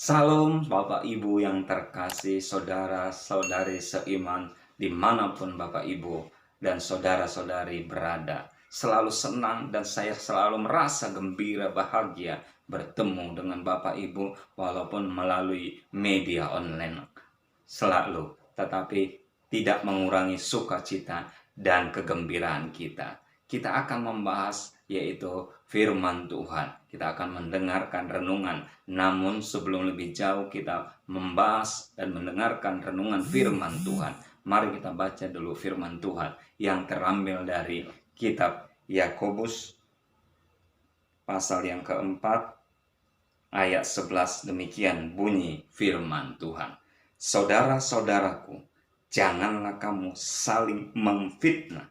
Salam Bapak Ibu yang terkasih, saudara-saudari seiman, dimanapun Bapak Ibu dan saudara-saudari berada. Selalu senang dan saya selalu merasa gembira, bahagia bertemu dengan Bapak Ibu walaupun melalui media online. Selalu, tetapi tidak mengurangi sukacita dan kegembiraan kita. Kita akan membahas yaitu firman Tuhan. Kita akan mendengarkan renungan. Namun sebelum lebih jauh kita membahas dan mendengarkan renungan firman Tuhan, mari kita baca dulu firman Tuhan yang terambil dari kitab Yakobus pasal yang keempat ayat 11. Demikian bunyi firman Tuhan. Saudara-saudaraku, janganlah kamu saling memfitnah.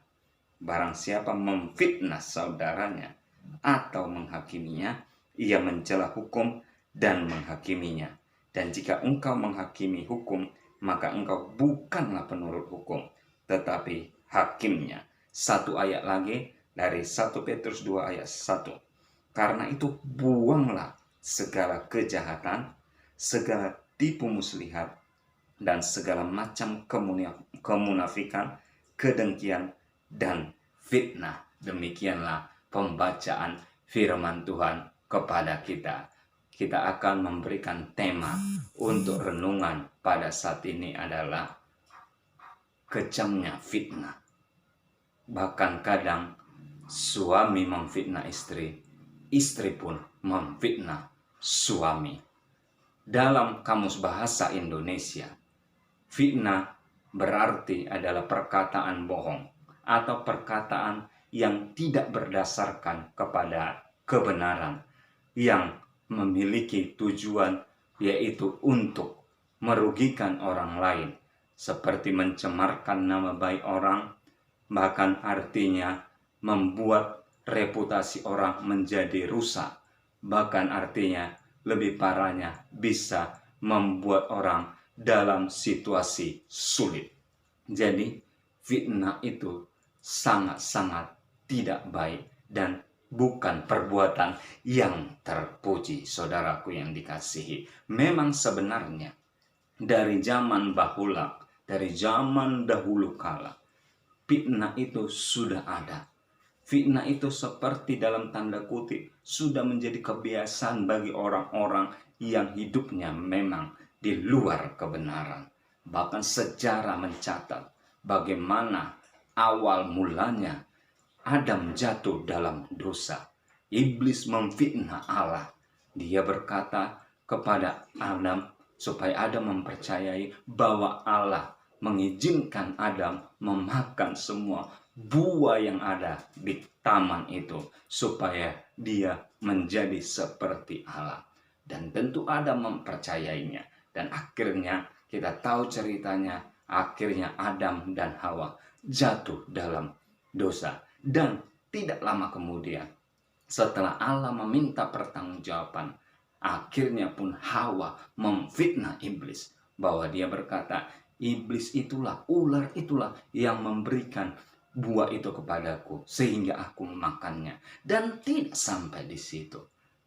Barang siapa memfitnah saudaranya atau menghakiminya, ia mencela hukum dan menghakiminya. Dan jika engkau menghakimi hukum, maka engkau bukanlah penurut hukum, tetapi hakimnya. Satu ayat lagi dari 1 Petrus 2 ayat 1. Karena itu buanglah segala kejahatan, segala tipu muslihat, dan segala macam kemunafikan, kedengkian, dan fitnah. Demikianlah pembacaan firman Tuhan kepada kita. Kita akan memberikan tema untuk renungan pada saat ini adalah kejamnya fitnah. Bahkan kadang suami memfitnah istri, istri pun memfitnah suami. Dalam Kamus Bahasa Indonesia, fitnah berarti adalah perkataan bohong atau perkataan yang tidak berdasarkan kepada kebenaran, yang memiliki tujuan yaitu untuk merugikan orang lain, seperti mencemarkan nama baik orang, bahkan artinya membuat reputasi orang menjadi rusak, bahkan artinya lebih parahnya bisa membuat orang dalam situasi sulit. Jadi fitnah itu sangat-sangat tidak baik dan bukan perbuatan yang terpuji, saudaraku yang dikasihi. Memang sebenarnya dari zaman bahula, dari zaman dahulu kala, fitnah itu sudah ada. Fitnah itu seperti dalam tanda kutip sudah menjadi kebiasaan bagi orang-orang yang hidupnya memang di luar kebenaran. Bahkan sejarah mencatat bagaimana awal mulanya Adam jatuh dalam dosa. Iblis memfitnah Allah. Dia berkata kepada Adam supaya Adam mempercayai bahwa Allah mengizinkan Adam memakan semua buah yang ada di taman itu supaya dia menjadi seperti Allah. Dan tentu Adam mempercayainya. Dan akhirnya kita tahu ceritanya, akhirnya Adam dan Hawa jatuh dalam dosa. Dan tidak lama kemudian, setelah Allah meminta pertanggungjawaban, akhirnya pun Hawa memfitnah iblis, bahwa dia berkata, iblis itulah, ular itulah yang memberikan buah itu kepadaku sehingga aku memakannya. Dan tidak sampai di situ,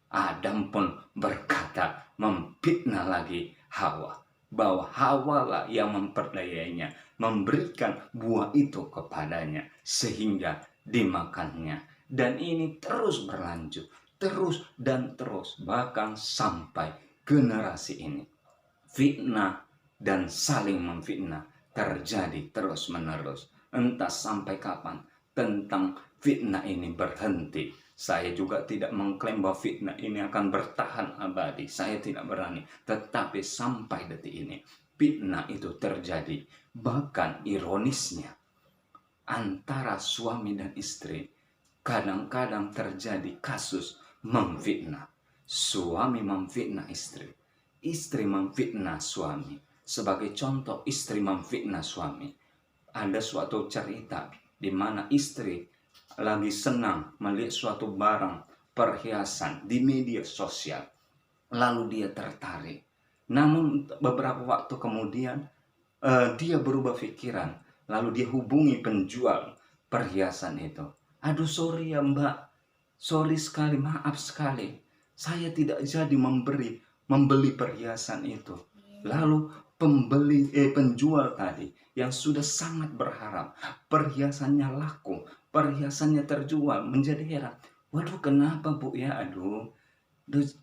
Adam pun berkata, memfitnah lagi Hawa, bahwa Hawa lah yang memperdayainya, memberikan buah itu kepadanya sehingga dimakannya. Dan ini terus berlanjut, terus dan terus, bahkan sampai generasi ini. Fitnah dan saling memfitnah terjadi terus menerus. Entah sampai kapan tentang fitnah ini berhenti. Saya juga tidak mengklaim bahwa fitnah ini akan bertahan abadi. Saya tidak berani. Tetapi sampai detik ini fitnah itu terjadi. Bahkan ironisnya, antara suami dan istri kadang-kadang terjadi kasus memfitnah. Suami memfitnah istri, istri memfitnah suami. Sebagai contoh, istri memfitnah suami. Ada suatu cerita di mana istri lagi senang melihat suatu barang perhiasan di media sosial. Lalu dia tertarik. Namun beberapa waktu kemudian dia berubah pikiran. Lalu dia hubungi penjual perhiasan itu. Aduh sorry ya mbak, sorry sekali, maaf sekali, saya tidak jadi memberi membeli perhiasan itu. Lalu penjual tadi yang sudah sangat berharap perhiasannya laku, perhiasannya terjual, menjadi heran. Waduh, kenapa Bu ya? Aduh,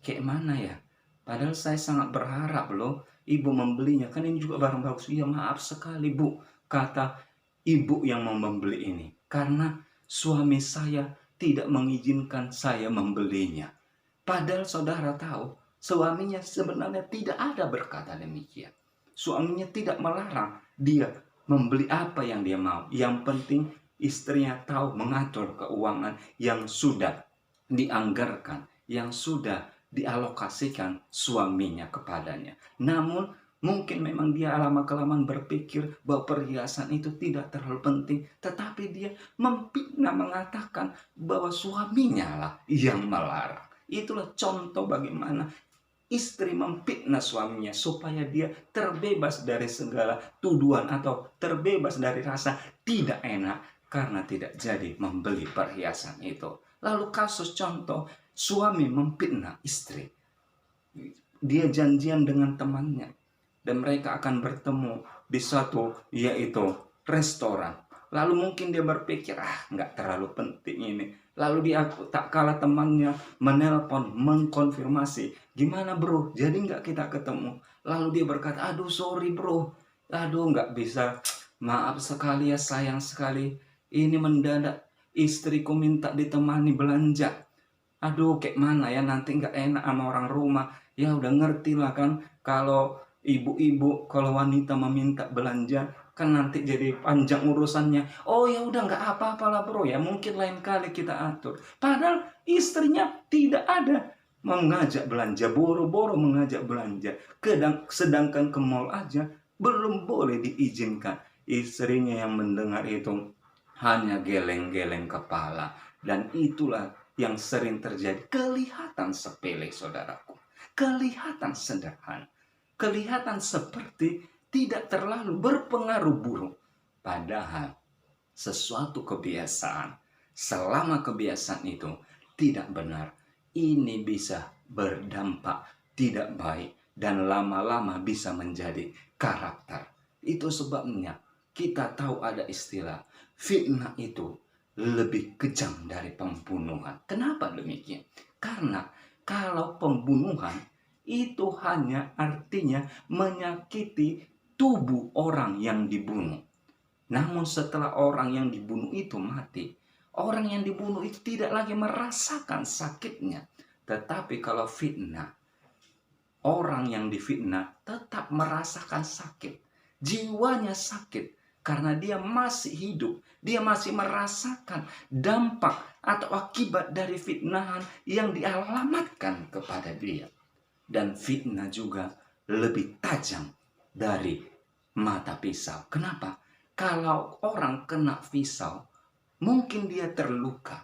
kayak mana ya? Padahal saya sangat berharap loh ibu membelinya. Kan ini juga barang bagus. Iya, maaf sekali Bu, kata ibu yang mau membeli ini. Karena suami saya tidak mengizinkan saya membelinya. Padahal saudara tahu, suaminya sebenarnya tidak ada berkata demikian. Suaminya tidak melarang dia membeli apa yang dia mau. Yang penting istrinya tahu mengatur keuangan yang sudah dianggarkan, yang sudah dialokasikan suaminya kepadanya. Namun mungkin memang dia lama-kelamaan berpikir bahwa perhiasan itu tidak terlalu penting, tetapi dia memfitnah mengatakan bahwa suaminya lah yang melarang. Itulah contoh bagaimana istri memfitnah suaminya supaya dia terbebas dari segala tuduhan atau terbebas dari rasa tidak enak karena tidak jadi membeli perhiasan itu. Lalu kasus contoh suami memfitnah istri. Dia janjian dengan temannya dan mereka akan bertemu di suatu yaitu restoran. Lalu mungkin dia berpikir, nggak terlalu penting ini. Lalu dia tak kalah temannya menelpon, mengkonfirmasi, gimana bro, jadi nggak kita ketemu? Lalu dia berkata, aduh sorry bro, aduh nggak bisa, maaf sekali ya, sayang sekali, ini mendadak istriku minta ditemani belanja. Aduh kayak mana ya, nanti nggak enak sama orang rumah. Ya udah ngerti lah kan, kalau ibu-ibu, kalau wanita meminta belanja, kan nanti jadi panjang urusannya. Oh ya udah nggak apa-apalah bro ya, mungkin lain kali kita atur. Padahal istrinya tidak ada mengajak belanja, boro-boro mengajak belanja. Sedangkan ke mall aja belum boleh diizinkan. Istrinya yang mendengar itu hanya geleng-geleng kepala. Dan itulah yang sering terjadi. Kelihatan sepele saudaraku, kelihatan sederhana, kelihatan seperti tidak terlalu berpengaruh buruk. Padahal sesuatu kebiasaan, selama kebiasaan itu tidak benar, ini bisa berdampak tidak baik dan lama-lama bisa menjadi karakter. Itu sebabnya kita tahu ada istilah fitnah itu lebih kejam dari pembunuhan. Kenapa demikian? Karena kalau pembunuhan itu hanya artinya menyakiti tubuh orang yang dibunuh. Namun setelah orang yang dibunuh itu mati, orang yang dibunuh itu tidak lagi merasakan sakitnya. Tetapi kalau fitnah, orang yang difitnah tetap merasakan sakit. Jiwanya sakit karena dia masih hidup. Dia masih merasakan dampak atau akibat dari fitnahan yang dialamatkan kepada dia. Dan fitnah juga lebih tajam dari mata pisau. Kenapa? Kalau orang kena pisau, mungkin dia terluka.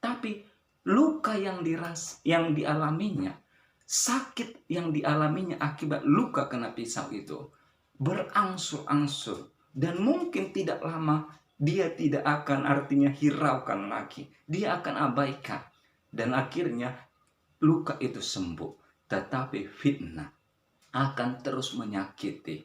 Tapi luka yang dialaminya, sakit yang dialaminya akibat luka kena pisau itu berangsur-angsur. Dan mungkin tidak lama dia tidak akan artinya hiraukan lagi. Dia akan abaikan. Dan akhirnya luka itu sembuh. Tetapi fitnah akan terus menyakiti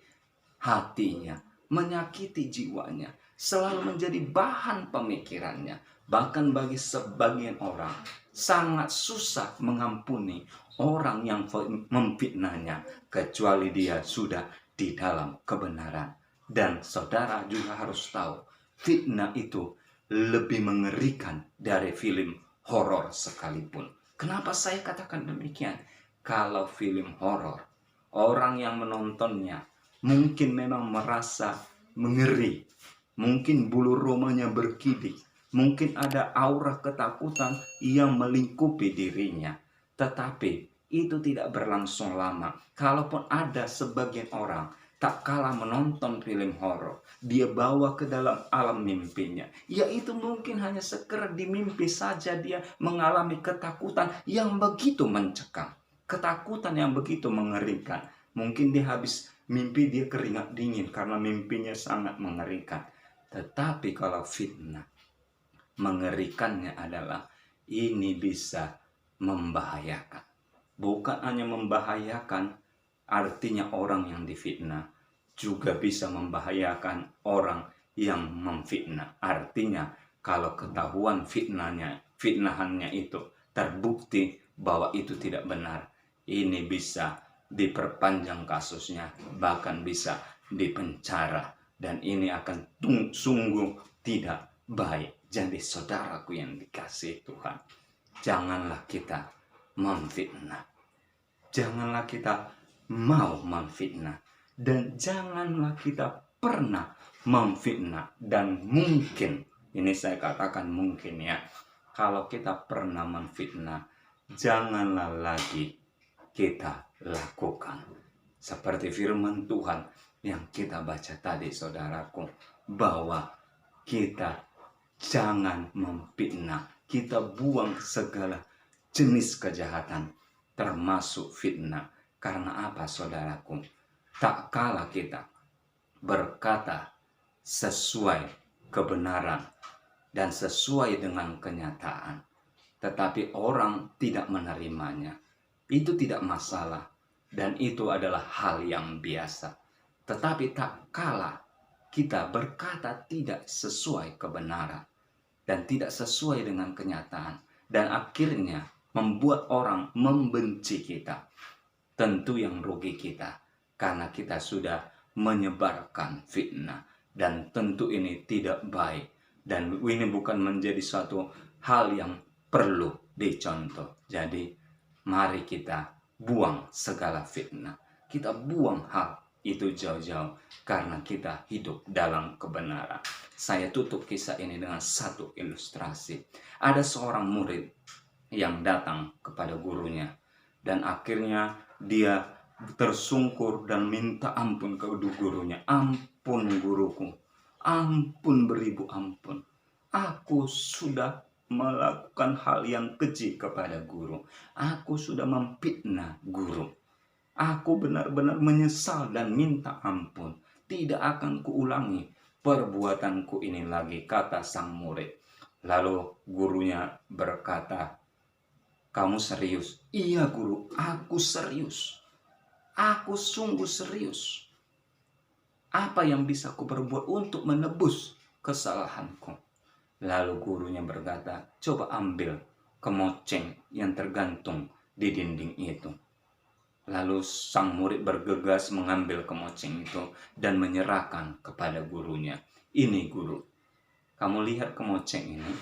hatinya, menyakiti jiwanya, selalu menjadi bahan pemikirannya. Bahkan bagi sebagian orang sangat susah mengampuni orang yang memfitnahnya, kecuali dia sudah di dalam kebenaran. Dan saudara juga harus tahu, fitnah itu lebih mengerikan dari film horor sekalipun. Kenapa saya katakan demikian? Kalau film horor, orang yang menontonnya mungkin memang merasa mengeri, mungkin bulu romanya berkidik, mungkin ada aura ketakutan yang melingkupi dirinya. Tetapi itu tidak berlangsung lama. Kalaupun ada sebagian orang tak kalah menonton film horor, dia bawa ke dalam alam mimpinya, yaitu mungkin hanya sekedar di mimpi saja dia mengalami ketakutan yang begitu mencekam, ketakutan yang begitu mengerikan. Mungkin dia habis mimpi dia keringat dingin karena mimpinya sangat mengerikan. Tetapi kalau fitnah, mengerikannya adalah ini bisa membahayakan. bukan hanya membahayakan, artinya orang yang difitnah, juga bisa membahayakan orang yang memfitnah. Artinya kalau ketahuan fitnahannya itu terbukti bahwa itu tidak benar, ini bisa diperpanjang kasusnya, bahkan bisa dipenjara, dan ini akan sungguh tidak baik. Jadi saudaraku yang dikasihi Tuhan, janganlah kita memfitnah. Janganlah kita mau memfitnah. Dan janganlah kita pernah memfitnah. Dan mungkin, ini saya katakan mungkin ya, kalau kita pernah memfitnah, janganlah lagi kita lakukan. Seperti firman Tuhan yang kita baca tadi saudaraku, bahwa kita jangan memfitnah. Kita buang segala jenis kejahatan, termasuk fitnah. Karena apa saudaraku? Tak kala kita berkata sesuai kebenaran dan sesuai dengan kenyataan, tetapi orang tidak menerimanya, itu tidak masalah, dan itu adalah hal yang biasa. Tetapi tak kala kita berkata tidak sesuai kebenaran dan tidak sesuai dengan kenyataan, dan akhirnya membuat orang membenci kita, tentu yang rugi kita, karena kita sudah menyebarkan fitnah, dan tentu ini tidak baik, dan ini bukan menjadi suatu hal yang perlu dicontoh. Jadi mari kita buang segala fitnah, kita buang hal itu jauh-jauh, karena kita hidup dalam kebenaran. Saya tutup kisah ini dengan satu ilustrasi. Ada seorang murid yang datang kepada gurunya, dan akhirnya dia tersungkur dan minta ampun ke gurunya. Ampun guruku, ampun beribu ampun, aku sudah melakukan hal yang keji kepada guru, aku sudah memfitnah guru, aku benar-benar menyesal dan minta ampun, tidak akan kuulangi perbuatanku ini lagi, kata sang murid. Lalu gurunya berkata, kamu serius? Iya guru, aku serius. Aku sungguh serius. Apa yang bisa aku perbuat untuk menebus kesalahanku? Lalu gurunya berkata, coba ambil kemoceng yang tergantung di dinding itu. Lalu sang murid bergegas mengambil kemoceng itu dan menyerahkan kepada gurunya. Ini guru, kamu lihat kemoceng ini?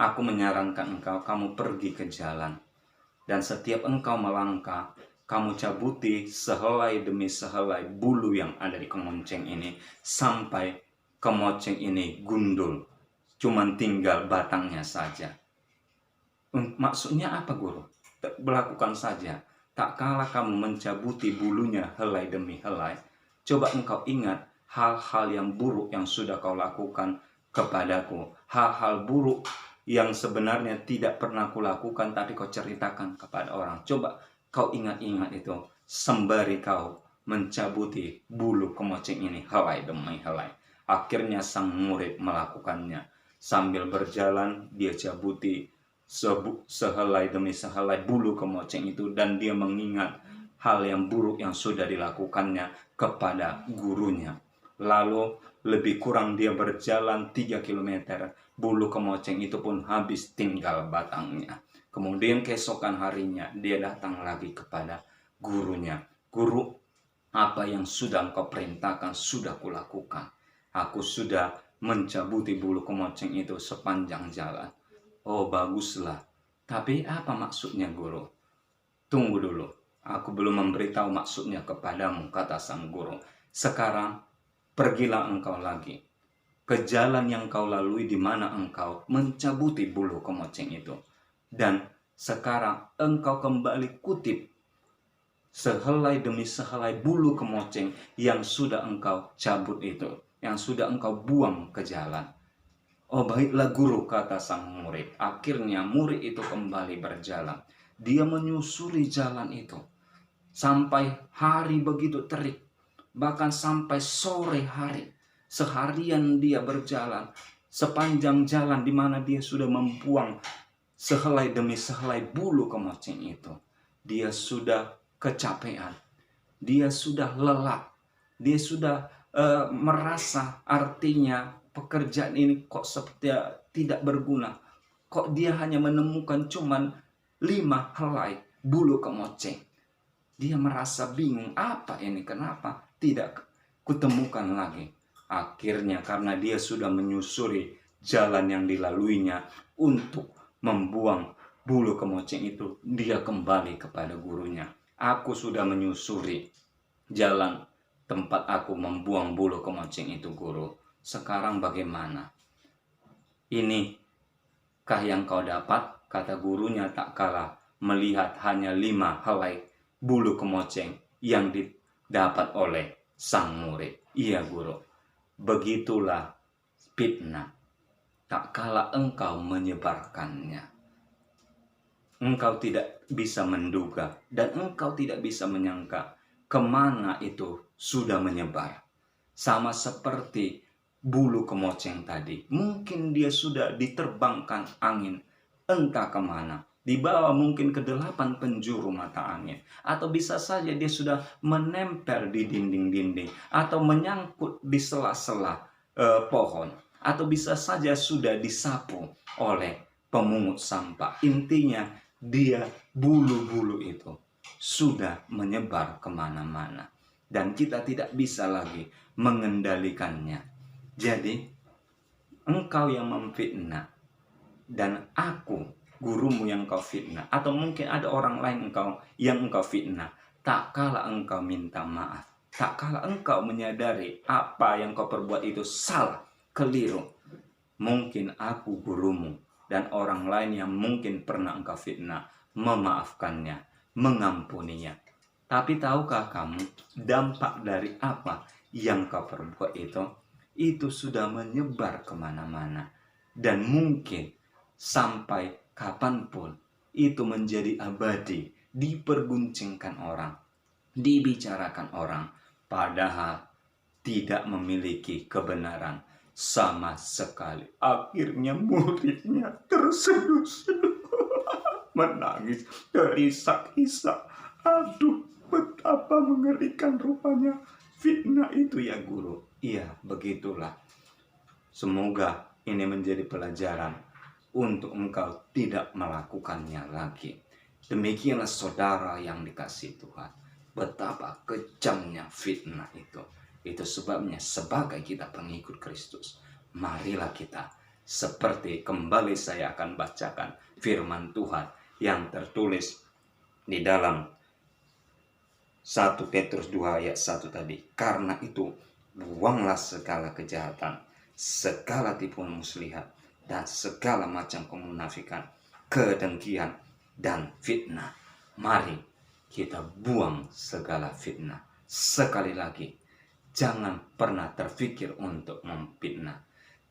Aku menyarankan engkau, kamu pergi ke jalan, dan setiap engkau melangkah, kamu cabuti sehelai demi sehelai bulu yang ada di kemoceng ini, sampai kemoceng ini gundul, cuman tinggal batangnya saja. Maksudnya apa guru? Berlakukan saja. Tak kala kamu mencabuti bulunya helai demi helai, coba engkau ingat hal-hal yang buruk yang sudah kau lakukan kepadaku, hal-hal buruk yang sebenarnya tidak pernah kulakukan tapi kau ceritakan kepada orang. Coba kau ingat-ingat itu sembari kau mencabuti bulu kemoceng ini helai demi helai. Akhirnya sang murid melakukannya. Sambil berjalan dia cabuti sehelai demi sehelai bulu kemoceng itu, dan dia mengingat hal yang buruk yang sudah dilakukannya kepada gurunya. Lalu lebih kurang dia berjalan 3 km, bulu kemoceng itu pun habis, tinggal batangnya. Kemudian keesokan harinya dia datang lagi kepada gurunya. Guru, apa yang sudah engkau perintahkan sudah kulakukan. Aku sudah mencabuti bulu kemoceng itu sepanjang jalan. Oh baguslah. Tapi apa maksudnya guru? Tunggu dulu, aku belum memberitahu maksudnya kepadamu, kata sang guru. Sekarang pergilah engkau lagi ke jalan yang kau lalui di mana engkau mencabuti bulu kemoceng itu. Dan sekarang engkau kembali kutip sehelai demi sehelai bulu kemoceng yang sudah engkau cabut itu, yang sudah engkau buang ke jalan. Oh baiklah guru, kata sang murid. Akhirnya murid itu kembali berjalan. Dia menyusuri jalan itu sampai hari begitu terik, bahkan sampai sore hari. Seharian dia berjalan sepanjang jalan di mana dia sudah membuang sehelai demi sehelai bulu kemoceng itu. Dia sudah kecapean, dia sudah lelah, dia sudah merasa artinya pekerjaan ini kok seperti tidak berguna. Kok dia hanya menemukan cuman 5 helai bulu kemoceng. Dia merasa bingung, apa ini, kenapa tidak kutemukan lagi. Akhirnya karena dia sudah menyusuri jalan yang dilaluinya untuk membuang bulu kemoceng itu, dia kembali kepada gurunya. Aku sudah menyusuri jalan tempat aku membuang bulu kemoceng itu, guru. Sekarang bagaimana? Inikah yang kau dapat? Kata gurunya tak kalah melihat hanya 5 helai bulu kemoceng yang didapat oleh sang murid. Iya guru, begitulah fitnah. Tak kalah engkau menyebarkannya, engkau tidak bisa menduga dan engkau tidak bisa menyangka kemana itu sudah menyebar. Sama seperti bulu kemoceng tadi, mungkin dia sudah diterbangkan angin entah kemana, dibawa mungkin ke 8 penjuru mata angin, atau bisa saja dia sudah menempel di dinding-dinding atau menyangkut di sela-sela pohon, atau bisa saja sudah disapu oleh pemungut sampah. Intinya dia, bulu-bulu itu sudah menyebar kemana-mana dan kita tidak bisa lagi mengendalikannya. Jadi engkau yang memfitnah dan aku gurumu yang kau fitnah, atau mungkin ada orang lain yang engkau fitnah, tak kalah engkau minta maaf, tak kalah engkau menyadari apa yang kau perbuat itu salah, keliru, mungkin aku gurumu dan orang lain yang mungkin pernah engkau fitnah memaafkannya, mengampuninya. Tapi tahukah kamu dampak dari apa yang kau perbuat itu? Itu sudah menyebar kemana-mana. Dan mungkin sampai kapanpun itu menjadi abadi, diperguncingkan orang, dibicarakan orang, padahal tidak memiliki kebenaran sama sekali. Akhirnya muridnya terseduh-seduh, menangis, terisak-isak. Aduh, betapa mengerikan rupanya fitnah itu ya guru. Iya, begitulah. Semoga ini menjadi pelajaran untuk engkau tidak melakukannya lagi. Demikianlah saudara yang dikasihi Tuhan, betapa kejamnya fitnah itu. Itu sebabnya sebagai kita pengikut Kristus, marilah kita seperti, kembali saya akan bacakan firman Tuhan yang tertulis di dalam 1 Petrus 2 ayat 1 tadi. Karena itu buanglah segala kejahatan, segala tipuan muslihat, dan segala macam kemunafikan, kedengkian, dan fitnah. Mari kita buang segala fitnah. Sekali lagi, jangan pernah terfikir untuk memfitnah.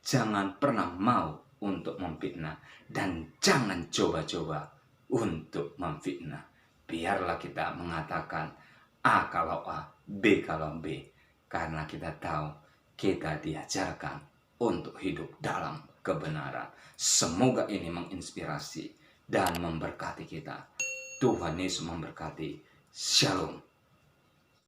Jangan pernah mau untuk memfitnah. Dan jangan coba-coba untuk memfitnah. Biarlah kita mengatakan A kalau A, B kalau B. Karena kita tahu kita diajarkan untuk hidup dalam kebenaran. Semoga ini menginspirasi dan memberkati kita. Tuhan Yesus memberkati. Shalom.